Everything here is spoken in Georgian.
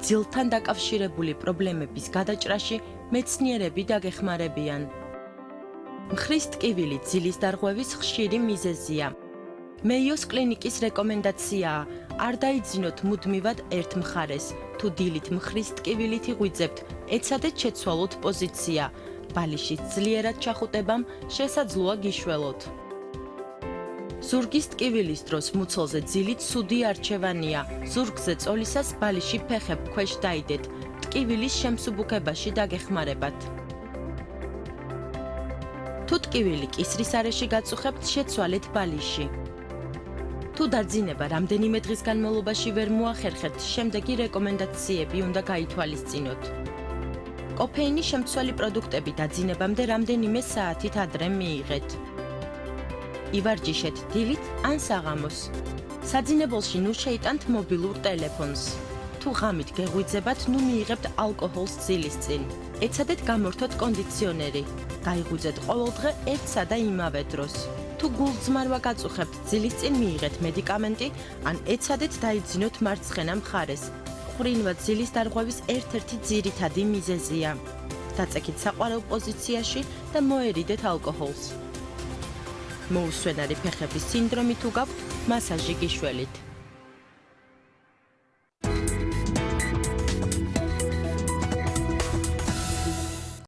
ძილთან დაკავშირებული პრობლემების გადაჭრაში მეცნიერები დაგეხმარებიან. მხრის ტკივილი ძილის დარღვევის ხშირი მიზეზია. მეიოს კლინიკის რეკომენდაციაა არ დაიძინოთ მუდმივად ერთ მხარეს. თუ დილით მხრის ტკივილით იღვიძებთ, ეცადეთ შეცვალოთ პოზიცია. ბალიშის ძლიერად ჩახუტებამ შესაძლოა გიშველოთ. ზურგის ტკივილის დროს მუცელზე ძილით ცუდი არჩევანია. ზურგზე წოლისას ბალიში ფეხებ ქვეშ დაიდეთ. ტკივილის შემსუბუქებაში დაგეხმარებათ. თუ ტკივილი კისრის არეში გაწუხებთ, შეცვალეთ ბალიში. თუ დაძინება რამდენიმე დღის განმავლობაში ვერ მოახერხეთ, შემდეგი რეკომენდაციები უნდა გაითვალისწინოთ. კოფეინის შემცველი პროდუქტები დაძინებამდე რამდენიმე საათით ადრე მიიღეთ. ივარჯიშეთ დილით ან საღამოს. საძინებელში ნუ შეიტანთ მობილურ ტელეფონს. თუ ღამით გეღვიძებათ, ნუ მიიღებთ ალკოჰოლს ძილის წინ. ეცადეთ გამორთოთ კონდიციონერი. გაიღვიძეთ ყოველდღე ერთსა და იმავე დროს. თუ გულწმარვა გაწუხებთ, ძილის წინ მიიღეთ მედიკამენტი, ან ეცადეთ დაიძინოთ მარცხენა მხარეს. ყვრინვა ძილის დარღვევის ერთ-ერთი ძირითადი მიზეზია. დაწექით საყვარელ პოზიციაში და მოერიდეთ ალკოჰოლს. მოუსვენარი ფეხების სინდრომი თუ გაქვთ, მასაჟი გიშველით.